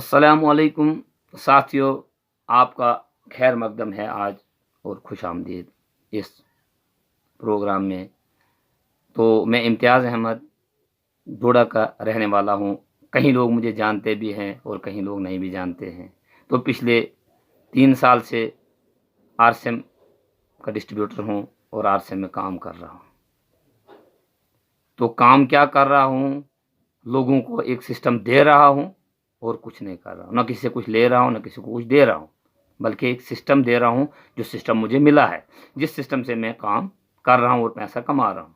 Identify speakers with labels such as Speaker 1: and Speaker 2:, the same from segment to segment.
Speaker 1: अस्सलामुअलैकुम साथियों, आपका खैर मकदम है आज और खुशामदीद इस प्रोग्राम में। तो मैं इम्तियाज़ अहमद डोडा का रहने वाला हूँ। कहीं लोग मुझे जानते भी हैं और कहीं लोग नहीं भी जानते हैं। तो पिछले 3 साल से आरसेम का डिस्ट्रीब्यूटर हूँ और आरसेम में काम कर रहा हूँ। तो काम क्या कर रहा हूँ, लोगों को एक सिस्टम दे रहा हूँ और कुछ नहीं कर रहा हूँ। ना किसी से कुछ ले रहा हूँ, ना किसी को कुछ दे रहा हूँ, बल्कि एक सिस्टम दे रहा हूँ, जो सिस्टम मुझे मिला है, जिस सिस्टम से मैं काम कर रहा हूँ और पैसा कमा रहा हूँ।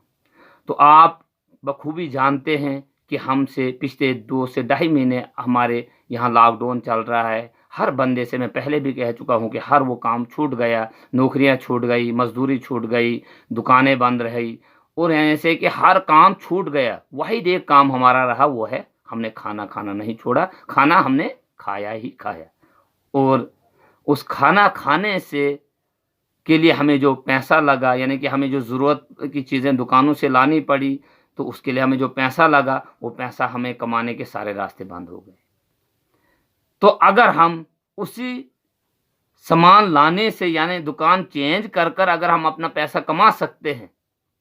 Speaker 1: तो आप बखूबी जानते हैं कि हमसे पिछले 2 से ढाई महीने हमारे यहाँ लॉकडाउन चल रहा है। हर बंदे से मैं पहले भी कह चुका हूँ कि हर वो काम छूट गया, नौकरियाँ छूट गई, मज़दूरी छूट गई, दुकानें बंद रही और ऐसे कि हर काम छूट गया। वाहिद एक काम हमारा रहा, वो है हमने खाना खाना नहीं छोड़ा, खाना हमने खाया ही खाया। और उस खाना खाने से के लिए हमें जो पैसा लगा, यानी कि हमें जो ज़रूरत की चीज़ें दुकानों से लानी पड़ी, तो उसके लिए हमें जो पैसा लगा, वो पैसा हमें कमाने के सारे रास्ते बंद हो गए। तो अगर हम उसी सामान लाने से, यानी दुकान चेंज कर अगर हम अपना पैसा कमा सकते हैं,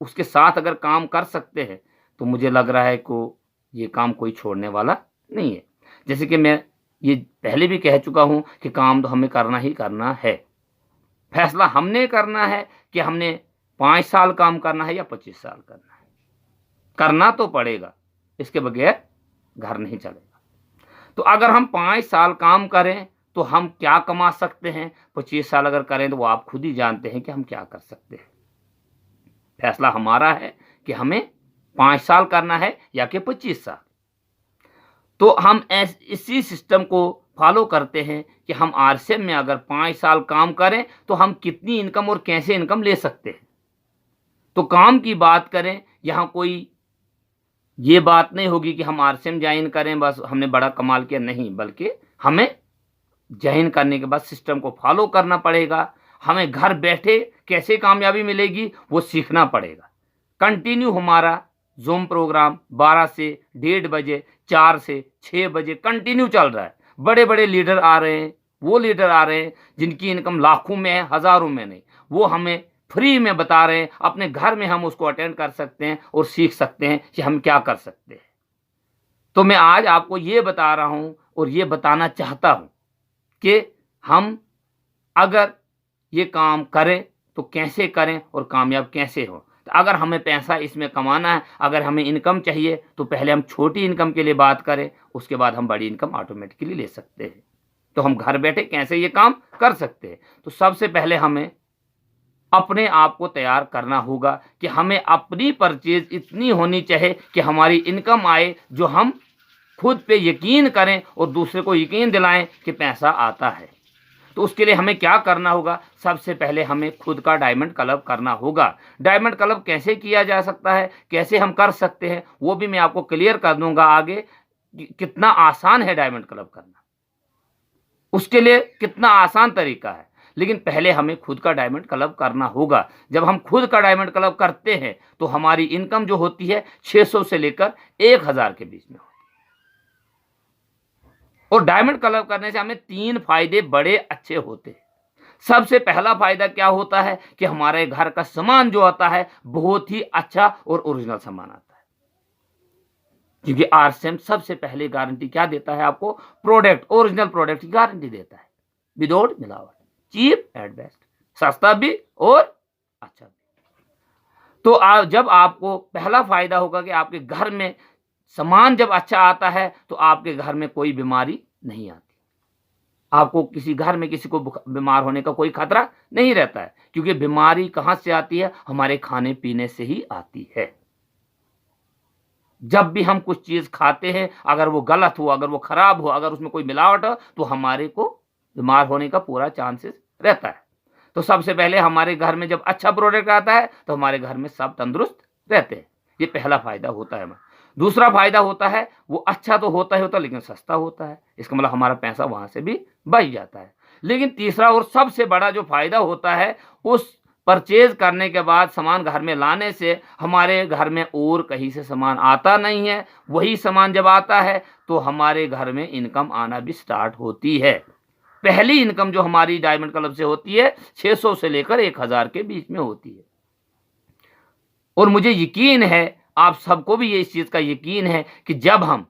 Speaker 1: उसके साथ अगर काम कर सकते हैं, तो मुझे लग रहा है को ये काम कोई छोड़ने वाला नहीं है। जैसे कि मैं ये पहले भी कह चुका हूँ कि काम तो हमें करना ही करना है। फैसला हमने करना है कि हमने 5 साल काम करना है या 25 साल करना है। करना तो पड़ेगा, इसके बगैर घर नहीं चलेगा। तो अगर हम 5 साल काम करें, तो हम क्या कमा सकते हैं, 25 साल अगर करें, तो वो आप खुद ही जानते हैं कि हम क्या कर सकते हैं। फैसला हमारा है कि हमें 5 साल करना है या कि 25 साल। तो हम इसी सिस्टम को फॉलो करते हैं कि हम आरसेम में अगर 5 साल काम करें, तो हम कितनी इनकम और कैसे इनकम ले सकते हैं। तो काम की बात करें, यहाँ कोई ये बात नहीं होगी कि हम आरसेम जॉइन करें, बस हमने बड़ा कमाल किया, नहीं, बल्कि हमें जॉइन करने के बाद सिस्टम को फॉलो करना पड़ेगा। हमें घर बैठे कैसे कामयाबी मिलेगी, वो सीखना पड़ेगा। कंटिन्यू हमारा ज़ूम प्रोग्राम 12 से 1:30 बजे, 4 से 6 बजे कंटिन्यू चल रहा है। बड़े-बड़े लीडर आ रहे हैं, वो लीडर आ रहे हैं जिनकी इनकम लाखों में है, हज़ारों में नहीं। वो हमें फ्री में बता रहे हैं, अपने घर में हम उसको अटेंड कर सकते हैं और सीख सकते हैं कि हम क्या कर सकते हैं। तो मैं आज आपको ये बता रहा हूँ और ये बताना चाहता हूँ कि हम अगर ये काम करें, तो कैसे करें और कामयाब कैसे हों। तो अगर हमें पैसा इसमें कमाना है, अगर हमें इनकम चाहिए, तो पहले हम छोटी इनकम के लिए बात करें, उसके बाद हम बड़ी इनकम ऑटोमेटिकली ले सकते हैं। तो हम घर बैठे कैसे ये काम कर सकते हैं। तो सबसे पहले हमें अपने आप को तैयार करना होगा कि हमें अपनी परचेज़ इतनी होनी चाहिए कि हमारी इनकम आए, जो हम खुद पे यकीन करें और दूसरे को यकीन दिलाएँ कि पैसा आता है। तो उसके लिए हमें क्या करना होगा, सबसे पहले हमें खुद का डायमंड क्लब करना होगा। डायमंड क्लब कैसे किया जा सकता है, कैसे हम कर सकते हैं, वो भी मैं आपको क्लियर कर दूँगा आगे कि कितना आसान है डायमंड क्लब करना। उसके लिए कितना आसान तरीका है, लेकिन पहले हमें खुद का डायमंड क्लब करना होगा। जब हम खुद का डायमंड क्लब करते हैं, तो हमारी इनकम जो होती है 600 से लेकर 1000 के बीच में होती है। और डायमंड क्लब करने से हमें 3 फ़ायदे बड़े अच्छे होते हैं। सबसे पहला फ़ायदा क्या होता है कि हमारे घर का सामान जो आता है, बहुत ही अच्छा और ओरिजिनल सामान आता है। क्योंकि आरसेम सबसे पहले गारंटी क्या देता है आपको, प्रोडक्ट, ओरिजिनल प्रोडक्ट की गारंटी देता है, विदाउट मिलावट, चीप एंड बेस्ट, सस्ता भी और अच्छा भी। तो जब आपको पहला फ़ायदा होगा कि आपके घर में सामान जब अच्छा आता है, तो आपके घर में कोई बीमारी नहीं आती। आपको किसी घर में किसी को बीमार होने का कोई खतरा नहीं रहता है, क्योंकि बीमारी कहाँ से आती है, हमारे खाने-पीने से ही आती है। जब भी हम कुछ चीज़ खाते हैं, अगर वो गलत हो, अगर वो खराब हो, अगर उसमें कोई मिलावट हो, तो हमारे को बीमार होने का पूरा चांसेस रहता है। तो सबसे पहले हमारे घर में जब अच्छा प्रोडक्ट आता है, तो हमारे घर में सब तंदुरुस्त रहते हैं। ये पहला फ़ायदा होता है हमें। दूसरा फ़ायदा होता है, वो अच्छा तो होता ही होता है, लेकिन सस्ता होता है। इसका मतलब हमारा पैसा वहाँ से भी बच जाता है। लेकिन तीसरा और सबसे बड़ा जो फ़ायदा होता है, उस परचेज करने के बाद सामान घर में लाने से हमारे घर में और कहीं से सामान आता नहीं है। वही सामान जब आता है तो हमारे घर में इनकम आना भी स्टार्ट होती है। पहली इनकम जो हमारी डायमंड क्लब से होती है 600 से लेकर 1000 के बीच में होती है। और मुझे यकीन है, आप सबको भी ये इस चीज़ का यकीन है कि जब हम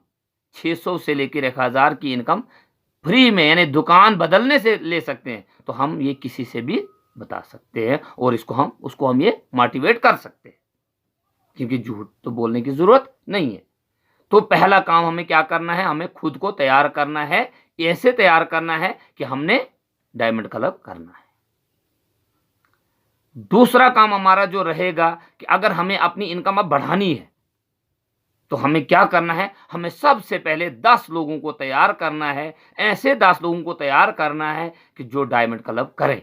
Speaker 1: 600 से लेकर 1000 की इनकम फ्री में यानी दुकान बदलने से ले सकते हैं, तो हम ये किसी से भी बता सकते हैं और उसको हम ये मोटिवेट कर सकते हैं, क्योंकि झूठ तो बोलने की ज़रूरत नहीं है। तो पहला काम हमें क्या करना है, हमें खुद को तैयार करना है, ऐसे तैयार करना है कि हमने डायमंड क्लब करना है। दूसरा काम हमारा जो रहेगा कि अगर हमें अपनी इनकम अब बढ़ानी है तो हमें क्या करना है, हमें सबसे पहले 10 लोगों को तैयार करना है। ऐसे 10 लोगों को तैयार करना है कि जो डायमंड क्लब करें।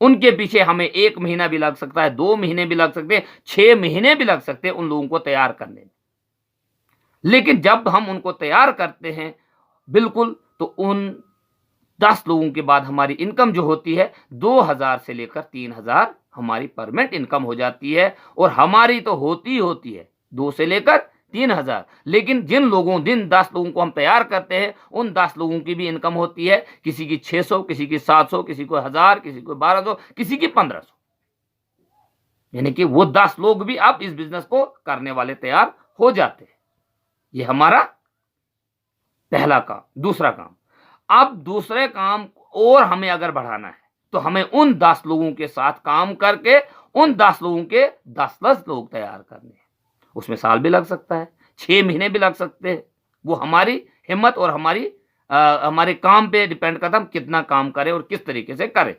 Speaker 1: उनके पीछे हमें 1 महीना भी लग सकता है, 2 महीने भी लग सकते हैं, 6 महीने भी लग सकते हैं उन लोगों को तैयार करने में। लेकिन जब हम उनको तैयार करते हैं बिल्कुल, तो उन 10 लोगों के बाद हमारी इनकम जो होती है 2000 से लेकर 3000 हमारी परमानेंट इनकम हो जाती है। और हमारी तो होती होती है 2 से लेकर 3000। लेकिन जिन 10 लोगों को हम तैयार करते हैं उन 10 लोगों की भी इनकम होती है, किसी की 600, किसी की 700, किसी को 1000, किसी को 1200, किसी की 1500। यानी कि वो 10 लोग भी अब इस बिजनेस को करने वाले तैयार हो जाते हैं। ये हमारा पहला काम। दूसरा काम, अब दूसरे काम और हमें अगर बढ़ाना है तो हमें उन 10 लोगों के साथ काम करके उन 10 लोगों के 10-10 लोग तैयार करने हैं। उसमें साल भी लग सकता है, 6 महीने भी लग सकते हैं। वो हमारी हिम्मत और हमारे काम पे डिपेंड करता है, हम कितना काम करें और किस तरीके से करें।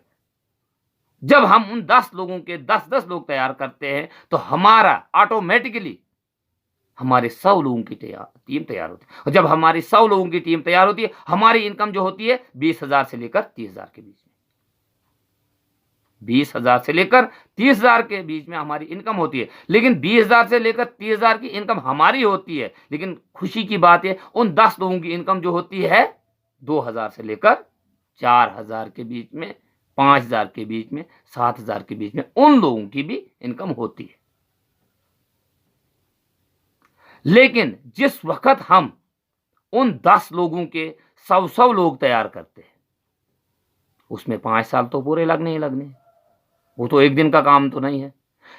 Speaker 1: जब हम उन 10 लोगों के 10-10 लोग तैयार करते हैं तो हमारा ऑटोमेटिकली हमारे 100 लोगों की टीम तैयार होती है। और जब हमारी 100 लोगों की टीम तैयार होती है, हमारी इनकम जो होती है 20,000 से लेकर 30,000 के बीच में। 20,000 से लेकर 30,000 के बीच में हमारी इनकम होती है। लेकिन 20,000 से लेकर 30,000 की इनकम हमारी होती है, लेकिन खुशी की बात है उन 10 लोगों की इनकम जो होती है 2,000 से लेकर 4,000 के बीच में, 5,000 के बीच में, 7,000 के बीच में उन लोगों की भी इनकम होती है। लेकिन जिस वक्त हम उन 10 लोगों के 100 लोग तैयार करते हैं, उसमें 5 साल तो पूरे लगने ही लगने हैं। वो तो एक दिन का काम तो नहीं है।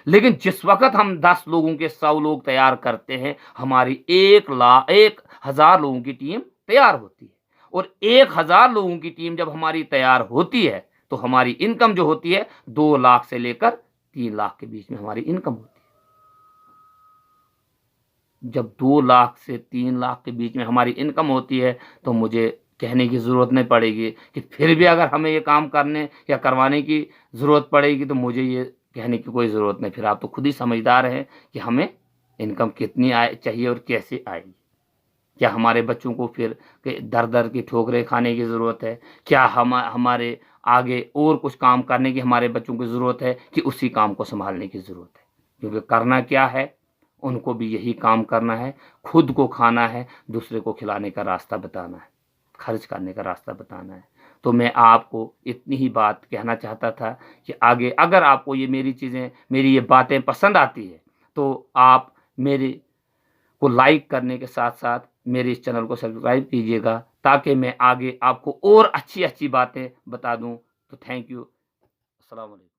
Speaker 1: लेकिन जिस वक्त हम 10 लोगों के 100 लोग तैयार करते हैं, हमारी 1,000 लोगों की टीम तैयार होती है। और 1,000 लोगों की टीम जब हमारी तैयार होती है तो हमारी इनकम जो होती है 2 लाख से लेकर 3 लाख के बीच में हमारी इनकम होती है। जब 2 लाख से 3 लाख के बीच में हमारी इनकम होती है तो मुझे कहने की ज़रूरत नहीं पड़ेगी कि फिर भी अगर हमें ये काम करने या करवाने की ज़रूरत पड़ेगी तो मुझे ये कहने की कोई ज़रूरत नहीं। फिर आप तो खुद ही समझदार हैं कि हमें इनकम कितनी चाहिए और कैसे आएगी। क्या हमारे बच्चों को फिर दर-दर की ठोकरें खाने की ज़रूरत है? क्या हमारे आगे और कुछ काम करने की हमारे बच्चों की ज़रूरत है कि उसी काम को सँभालने की ज़रूरत है? क्योंकि करना क्या है, उनको भी यही काम करना है, खुद को खाना है, दूसरे को खिलाने का रास्ता बताना है, खर्च करने का रास्ता बताना है। तो मैं आपको इतनी ही बात कहना चाहता था कि आगे अगर आपको ये मेरी ये बातें पसंद आती है तो आप मेरे को लाइक करने के साथ-साथ मेरे इस चैनल को सब्सक्राइब कीजिएगा, ताकि मैं आगे आपको और अच्छी-अच्छी बातें बता दूँ। तो थैंक यू। अस्सलाम वालेकुम।